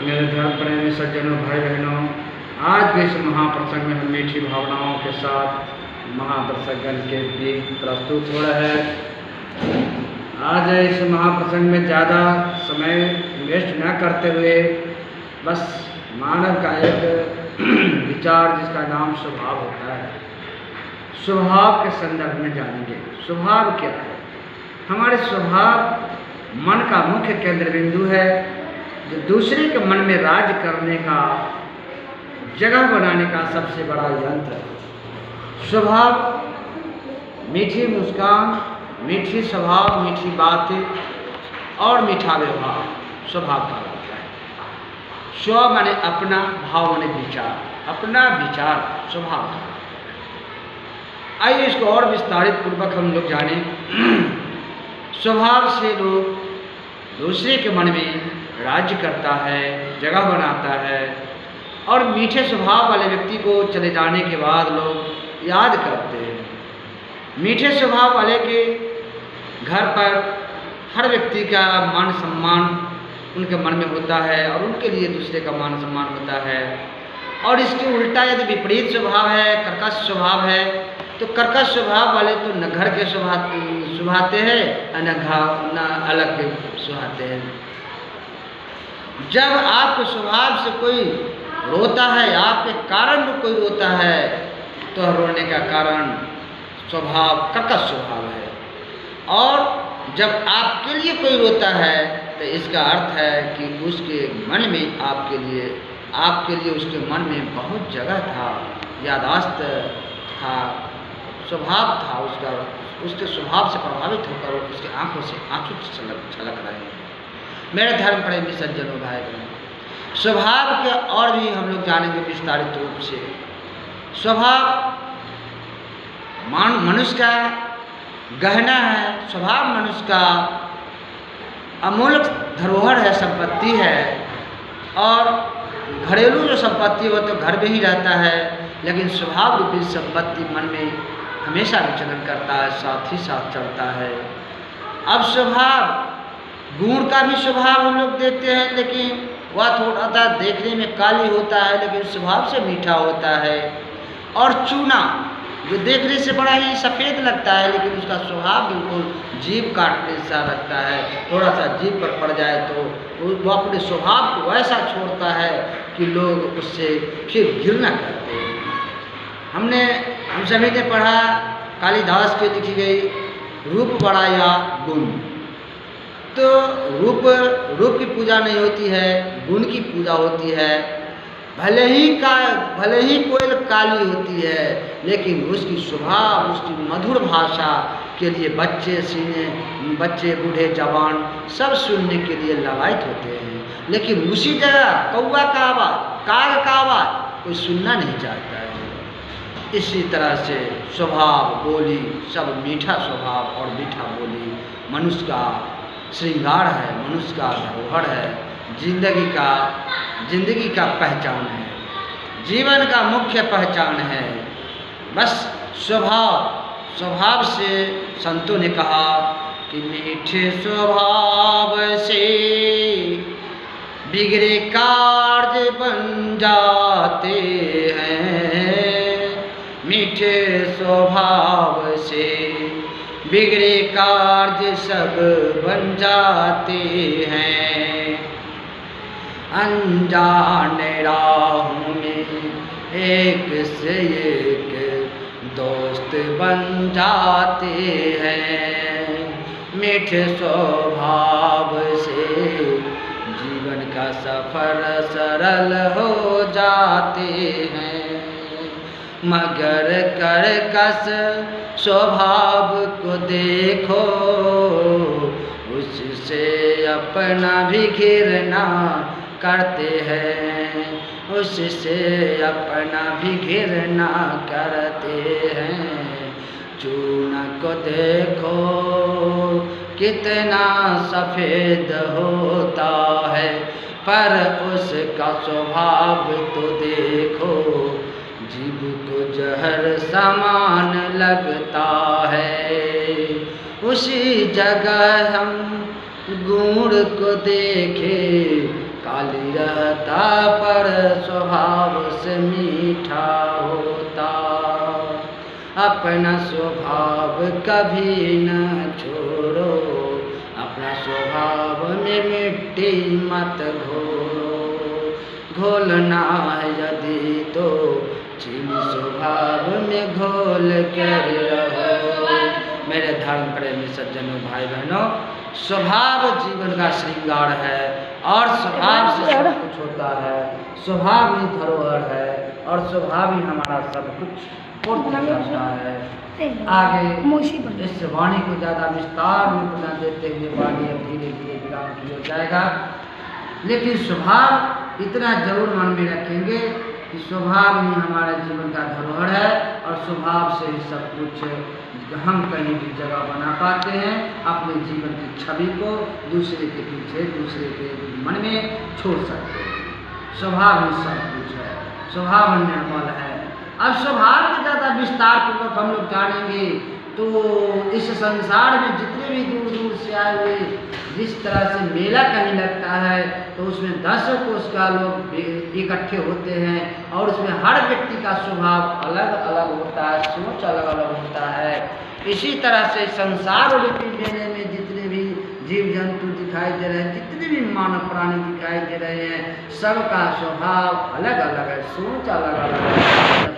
मेरे धर्म प्रेमी सज्जनों, भाई बहनों, आज के इस महाप्रसंग में हम मीठी भावनाओं के साथ महाप्रसंगन के बीच प्रस्तुत हो रहे हैं। आज इस महाप्रसंग में ज़्यादा समय वेस्ट न करते हुए बस मानव का एक विचार जिसका नाम स्वभाव होता है, स्वभाव के संदर्भ में जानेंगे। स्वभाव क्या है? हमारे स्वभाव मन का मुख्य केंद्र बिंदु है, जो दूसरे के मन में राज करने का, जगह बनाने का सबसे बड़ा यंत्र है। स्वभाव मीठी मुस्कान, मीठी स्वभाव, मीठी बातें और मीठा व्यवहार स्वभाव का होता है। स्व माने अपना, भाव माने विचार, अपना विचार स्वभाव का होता है। आइए इसको और विस्तारित पूर्वक हम लोग जानें। स्वभाव से लोग दूसरे के मन में राज्य करता है, जगह बनाता है और मीठे स्वभाव वाले व्यक्ति को चले जाने के बाद लोग याद करते हैं। मीठे स्वभाव वाले के घर पर हर व्यक्ति का मान सम्मान उनके मन में होता है और उनके लिए दूसरे का मान सम्मान होता है। और इसके उल्टा यदि विपरीत स्वभाव है, कर्कश स्वभाव है, तो कर्कश स्वभाव वाले तो न घर के सुभाते हैं न अलग के सुहाते हैं। जब आपके स्वभाव से कोई रोता है, आपके कारण कोई रोता है, तो रोने का कारण स्वभाव कर्कश स्वभाव है। और जब आपके लिए कोई रोता है तो इसका अर्थ है कि उसके मन में आपके लिए उसके मन में बहुत जगह था, यादाश्त था, स्वभाव था उसका, उसके स्वभाव से प्रभावित होकर उसके आंखों से आंसू छलक रहे हैं। मेरे धर्म प्रेमी सज्जनों, भाई बहनों, स्वभाव के और भी हम लोग जानेंगे विस्तारित रूप से। स्वभाव मनुष्य का गहना है, स्वभाव मनुष्य का अमूल्य धरोहर है, संपत्ति है। और घरेलू जो संपत्ति हो तो घर में ही रहता है, लेकिन स्वभाव रूपी संपत्ति मन में हमेशा विचलन करता है, साथ ही साथ चलता है। अब स्वभाव गुण का भी स्वभाव हम लोग देखते हैं, लेकिन वह थोड़ा सा देखने में काली होता है लेकिन स्वभाव से मीठा होता है। और चूना जो देखने से बड़ा ही सफ़ेद लगता है लेकिन उसका स्वभाव बिल्कुल जीभ काटने सा लगता है। थोड़ा सा जीभ पर पड़ जाए तो वो अपने स्वभाव को ऐसा छोड़ता है कि लोग उससे फिर घृणा करते हैं। हम सभी ने पढ़ा कालिदास की लिखी गई रूप बड़ा या गुण। तो रूप की पूजा नहीं होती है, गुण की पूजा होती है। भले ही कोयल काली होती है, लेकिन उसकी स्वभाव, उसकी मधुर भाषा के लिए बच्चे बूढ़े जवान सब सुनने के लिए ललायत होते हैं। लेकिन उसी जगह कौवा का आवाज़, काग का आवाज़ कोई सुनना नहीं चाहता है। इसी तरह से स्वभाव, बोली सब मीठा स्वभाव और मीठा बोली मनुष्य का श्रृंगार है, मनुष्य का धरोहर है, जिंदगी का पहचान है, जीवन का मुख्य पहचान है। बस स्वभाव से संतों ने कहा कि मीठे स्वभाव से बिगड़े कार्य बन जाते हैं। मीठे स्वभाव से बिगड़े कार्य सब बन जाते हैं। अनजान राहों में एक से एक दोस्त बन जाते हैं। मीठे स्वभाव से जीवन का सफर सरल हो जाते हैं। मगर कर्कश स्वभाव को देखो, उससे अपना भी घृणा करते हैं, उससे अपना भी घृणा करते हैं। चूना को देखो कितना सफ़ेद होता है, पर उसका स्वभाव तो देखो, जीभ को जहर समान लगता है। उसी जगह हम गुण को देखे काली रहता पर स्वभाव से मीठा होता। अपना स्वभाव कभी न छोड़ो, अपना स्वभाव में मिट्टी मत घोलो। घोलना है यदि तो चीनी स्वभाव में घोल कर रहो। मेरे धर्म प्रेमी सज्जनों, भाई बहनों, स्वभाव जीवन का श्रृंगार है और स्वभाव से सब कुछ होता है। स्वभाव ही धरोहर है और स्वभाव ही हमारा सब कुछ पूर्ण करता है। आगे इस वाणी को ज़्यादा विस्तार रूप न देते हुए वाणी अब धीरे धीरे विराम की हो जाएगा, लेकिन स्वभाव इतना जरूर मन में रखेंगे कि स्वभाव ही हमारे जीवन का धरोहर है और स्वभाव से ही सब कुछ हम कहीं भी जगह बना पाते हैं। अपने जीवन की छवि को दूसरे के पीछे, दूसरे के मन में छोड़ सकते हैं। स्वभाव ही सब कुछ है, स्वभाव निर्मल है। अब स्वभाव में ज़्यादा विस्तार पूर्वक हम लोग जानेंगे तो इस संसार में जितने भी दूर दूर से आए हुए, जिस तरह से मेला कहीं लगता है तो उसमें 10 कोस का लोग इकट्ठे होते हैं और उसमें हर व्यक्ति का स्वभाव अलग अलग होता है, सोच अलग अलग होता है। इसी तरह से संसार रूपी मेले में जितने भी जीव जंतु दिखाई दे रहे हैं, जितने भी मानव प्राणी दिखाई दे रहे हैं, सबका स्वभाव अलग अलग है, सोच अलग अलग है।